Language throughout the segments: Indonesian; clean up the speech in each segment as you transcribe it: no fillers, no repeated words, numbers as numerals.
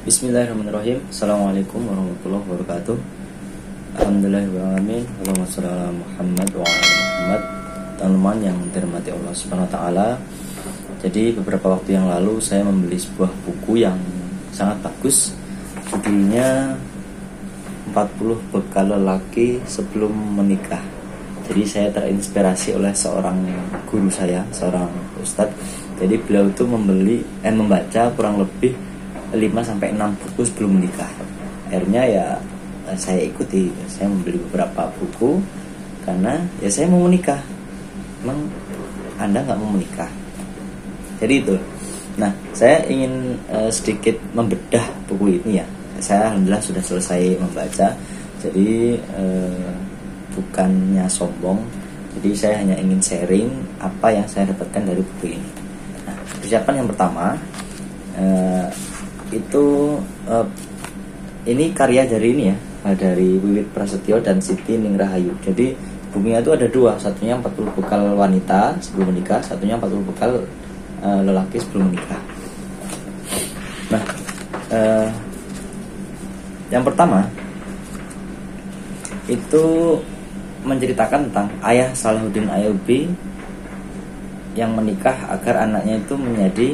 Bismillahirrahmanirrahim. Assalamualaikum warahmatullahi wabarakatuh. Alhamdulillahirrahmanirrahim. Allahumma sholli ala Muhammad wa ala Muhammad. Teman-teman yang dirahmati Allah Subhanahu wa taala. Jadi beberapa waktu yang lalu saya membeli sebuah buku yang sangat bagus. Judulnya 40 bekal lelaki sebelum menikah. Jadi saya terinspirasi oleh seorang guru saya, seorang ustadz. Jadi beliau itu membaca kurang lebih 5-6 buku sebelum menikah. Akhirnya ya saya ikuti. Saya membeli beberapa buku karena ya saya mau menikah. Emang Anda nggak mau menikah? Jadi itu. Nah, saya ingin sedikit membedah buku ini ya. Saya alhamdulillah sudah selesai membaca. Jadi bukannya sombong. Jadi saya hanya ingin sharing apa yang saya dapatkan dari buku ini. Nah, persiapan yang pertama ini karya dari ini ya, dari Wiwit Prasetyo dan Siti Ningrahayu. Jadi bukunya itu ada dua, satunya 40 bekal wanita sebelum menikah, satunya 40 bekal lelaki sebelum menikah. Nah, yang pertama itu menceritakan tentang ayah Salahuddin Ayyubi yang menikah agar anaknya itu menjadi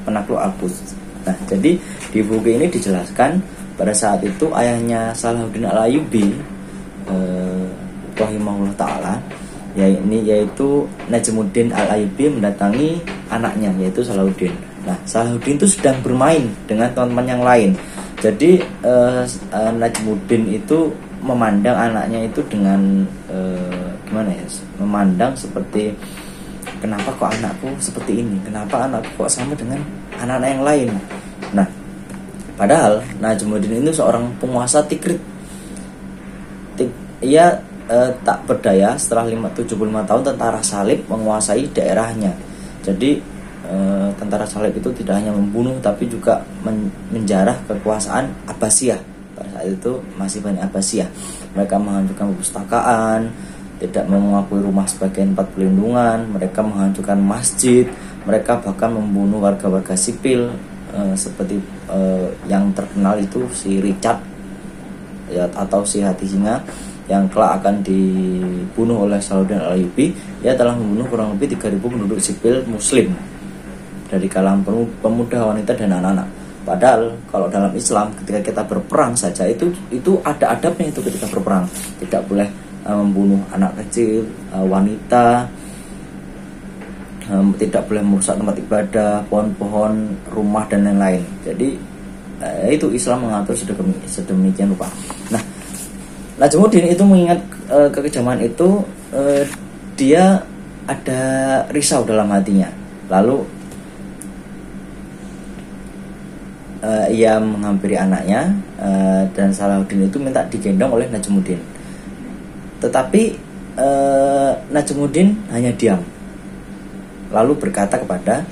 penakluk Al-Quds. Nah, jadi di buku ini dijelaskan pada saat itu ayahnya Salahuddin Al-Ayyubi rahimahullah ta'ala yaitu Najmuddin Al-Ayyubi mendatangi anaknya yaitu Salahuddin. Nah, Salahuddin itu sedang bermain dengan teman-teman yang lain. Jadi Najmuddin itu memandang anaknya itu dengan memandang seperti, kenapa kok anakku seperti ini? Kenapa anakku kok sama dengan anak-anak yang lain? Nah, padahal Najmuddin itu seorang penguasa Tikrit. Ia tak berdaya setelah 75 tahun tentara salib menguasai daerahnya. Jadi tentara salib itu tidak hanya membunuh tapi juga menjarah kekuasaan Abbasiyah. Pada saat itu masih Bani Abbasiyah. Mereka menghancurkan perpustakaan, tidak mengakui rumah sebagai tempat pelindungan, mereka menghancurkan masjid, mereka bahkan membunuh warga-warga sipil seperti yang terkenal itu si Richard ya, atau si Hati Singa yang kelak akan dibunuh oleh Salahuddin Al-Ayyubi. Ia telah membunuh kurang lebih 3.000 penduduk sipil muslim dari kalangan pemuda, wanita dan anak-anak. Padahal kalau dalam Islam ketika kita berperang saja itu ada adabnya. Itu ketika berperang tidak boleh membunuh anak kecil, wanita, tidak boleh merusak tempat ibadah, pohon-pohon, rumah dan lain-lain. Jadi itu Islam mengatur sedemikian rupa. Nah, Najmuddin itu mengingat kekejaman itu, dia ada risau dalam hatinya. Lalu ia menghampiri anaknya dan Salahuddin itu minta digendong oleh Najmuddin. Tetapi Najmuddin hanya diam. Lalu berkata kepada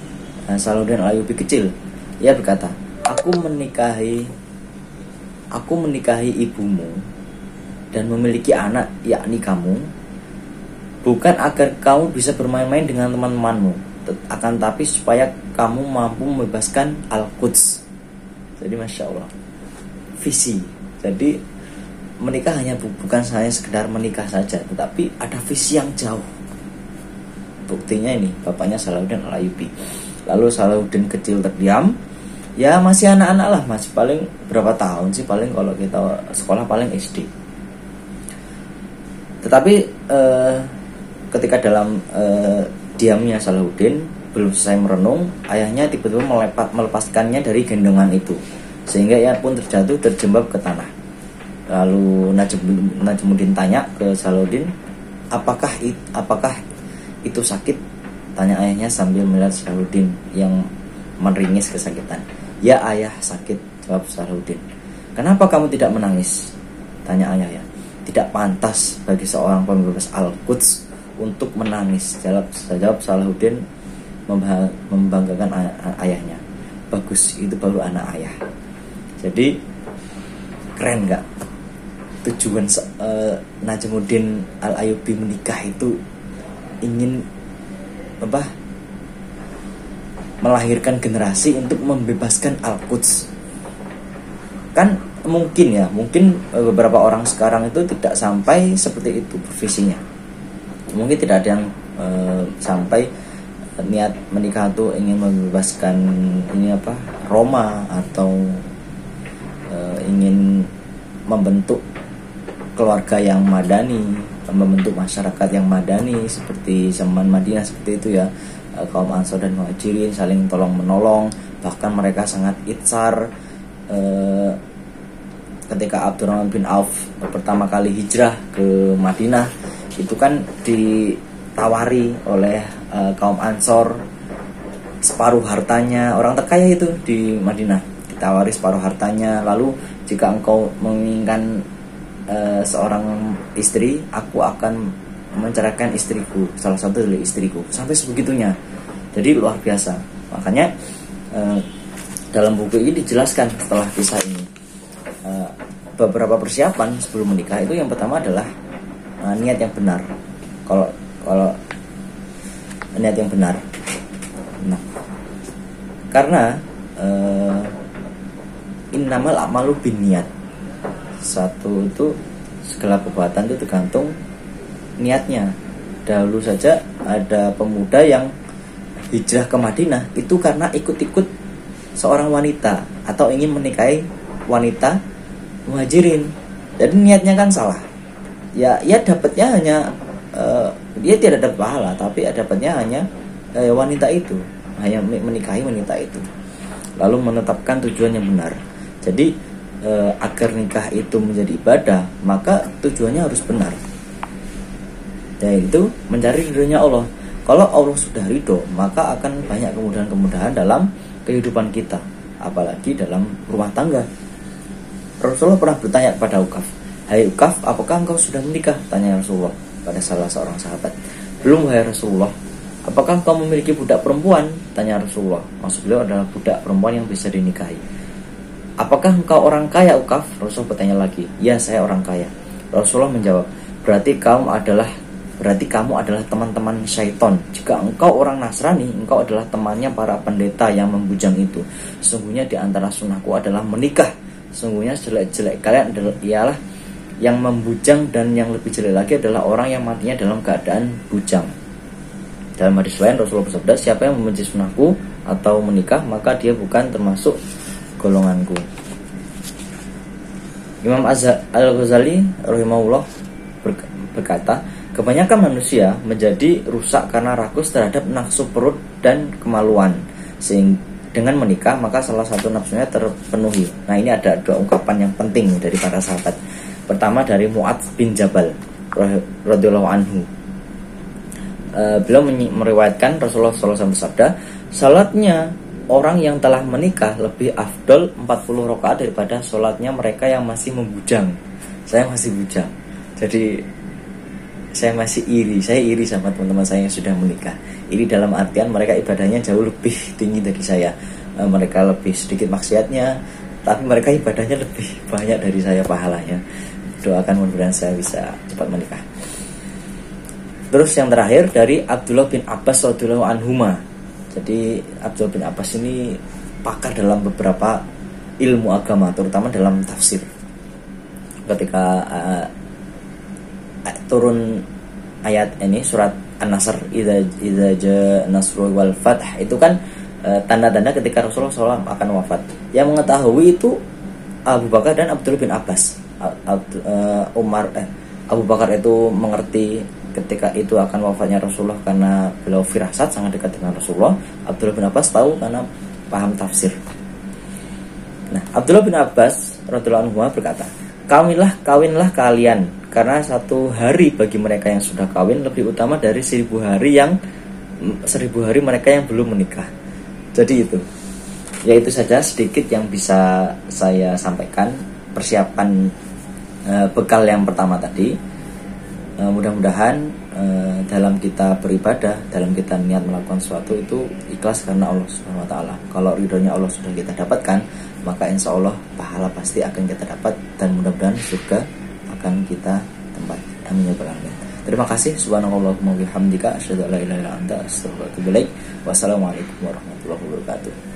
Salahuddin Al-Ayyubi kecil. Ia berkata, Aku menikahi ibumu dan memiliki anak, yakni kamu, bukan agar kamu bisa bermain-main dengan teman-temanmu, akan tapi supaya kamu mampu membebaskan Al-Quds. Jadi Masya Allah, visi. Jadi menikah bukan hanya sekedar menikah saja, tetapi ada visi yang jauh. Buktinya ini bapaknya Salahuddin Al-Ayyubi. Lalu Salahuddin kecil terdiam. Ya masih anak-anak lah, masih paling berapa tahun sih, paling kalau kita sekolah paling SD. Tetapi ketika dalam diamnya Salahuddin belum selesai merenung, ayahnya tiba-tiba melepaskannya dari gendongan itu, sehingga ia pun terjembab ke tanah. Lalu Najmuddin tanya ke Salahuddin, apakah itu sakit? Tanya ayahnya sambil melihat Salahuddin yang meringis kesakitan. Ya ayah, sakit, jawab Salahuddin. Kenapa kamu tidak menangis? Tanya ayah ya. Tidak pantas bagi seorang pembebas Al-Quds untuk menangis, jawab Salahuddin membanggakan ayahnya. Bagus, itu baru anak ayah. Jadi keren gak? Tujuan Najmuddin Al-Ayyubi menikah itu ingin melahirkan generasi untuk membebaskan Al-Quds. kan mungkin beberapa orang sekarang itu tidak sampai seperti itu visinya. Mungkin tidak ada yang sampai niat menikah itu ingin membebaskan Roma, atau ingin membentuk keluarga yang madani, membentuk masyarakat yang madani seperti zaman Madinah seperti itu ya. Kaum Ansor dan Muhajirin saling tolong menolong, bahkan mereka sangat itsar. Ketika Abdurrahman bin Auf pertama kali hijrah ke Madinah, itu kan ditawari oleh kaum Ansor separuh hartanya. Orang terkaya itu di Madinah ditawari separuh hartanya, lalu jika engkau menginginkan seorang istri, aku akan menceraikan istriku, salah satu dari istriku, sampai sebegitunya. Jadi luar biasa. Makanya dalam buku ini dijelaskan setelah kisah ini beberapa persiapan sebelum menikah. Itu yang pertama adalah niat yang benar. Kalau niat yang benar, nah, karena innamal a'malu binniyat. Satu itu segala perbuatan itu tergantung niatnya. Dahulu saja ada pemuda yang hijrah ke Madinah itu karena ikut-ikut seorang wanita atau ingin menikahi wanita Muhajirin. Jadi niatnya kan salah. Ya dapatnya hanya dia tidak dapat pahala, tapi dapatnya hanya wanita itu, hanya menikahi wanita itu. Lalu menetapkan tujuan yang benar. Jadi agar nikah itu menjadi ibadah, maka tujuannya harus benar, yaitu mencari ridhonya Allah. Kalau Allah sudah ridho, maka akan banyak kemudahan-kemudahan dalam kehidupan kita, apalagi dalam rumah tangga. Rasulullah pernah bertanya kepada Uqaf, "Hai Uqaf, apakah engkau sudah menikah?" Tanya Rasulullah pada salah seorang sahabat. "Belum, wahai Rasulullah." "Apakah engkau memiliki budak perempuan?" Tanya Rasulullah. Maksud beliau adalah budak perempuan yang bisa dinikahi. "Apakah engkau orang kaya, Uqaf?" Rasulullah bertanya lagi. "Ya, saya orang kaya." Rasulullah menjawab, Berarti kamu adalah teman-teman syaitan. Jika engkau orang Nasrani, engkau adalah temannya para pendeta yang membujang itu. Sesungguhnya di antara sunnahku adalah menikah. Sesungguhnya jelek-jelek kalian ialah yang membujang, dan yang lebih jelek lagi adalah orang yang matinya dalam keadaan bujang. Dalam hadis lain Rasulullah bersabda, siapa yang membenci sunnahku atau menikah, maka dia bukan termasuk golonganku. Imam Al-Ghazali rahimahullah berkata, kebanyakan manusia menjadi rusak karena rakus terhadap nafsu perut dan kemaluan. Sehingga dengan menikah maka salah satu nafsunya terpenuhi. Nah, ini ada dua ungkapan yang penting dari para sahabat. Pertama dari Mu'adz bin Jabal radhiyallahu anhu. Beliau meriwayatkan Rasulullah SAW bersabda, salatnya orang yang telah menikah lebih afdol 40 rakaat daripada salatnya mereka yang masih membujang. Saya masih bujang, jadi saya masih iri. Saya iri sama teman-teman saya yang sudah menikah. Iri dalam artian mereka ibadahnya jauh lebih tinggi dari saya. Mereka lebih sedikit maksiatnya, tapi mereka ibadahnya lebih banyak dari saya pahalanya. Doakan mudah-mudahan saya bisa cepat menikah. Terus yang terakhir dari Abdullah bin Abbas radhiyallahu anhuma. Jadi Abdullah bin Abbas ini pakar dalam beberapa ilmu agama, terutama dalam tafsir. Ketika turun ayat ini, surat An-Nasr, idza jaa nasrul wal fath, itu kan tanda-tanda ketika Rasulullah SAW akan wafat. Yang mengetahui itu Abu Bakar dan Abdullah bin Abbas. Abu Bakar itu mengerti ketika itu akan wafatnya Rasulullah karena beliau firasat sangat dekat dengan Rasulullah. Abdullah bin Abbas tahu karena paham tafsir. Nah, Abdullah bin Abbas radhiyallahu anhu berkata, kawinlah kalian, karena 1 hari bagi mereka yang sudah kawin lebih utama dari 1000 hari mereka yang belum menikah. Jadi itu, ya itu saja sedikit yang bisa saya sampaikan persiapan bekal yang pertama tadi. Mudah-mudahan dalam kita beribadah, dalam kita niat melakukan sesuatu itu ikhlas karena Allah Subhanahu wa taala. Kalau ridhonya Allah sudah kita dapatkan, maka insya Allah pahala pasti akan kita dapat, dan mudah-mudahan surga akan kita tempati. Amin ya rabbal alamin. Terima kasih. Subhanallahumma wa bihamdika asyhadu an la ilaha illa anta astaghfiruka wa atubu ilaik. Wassalamualaikum warahmatullahi wabarakatuh.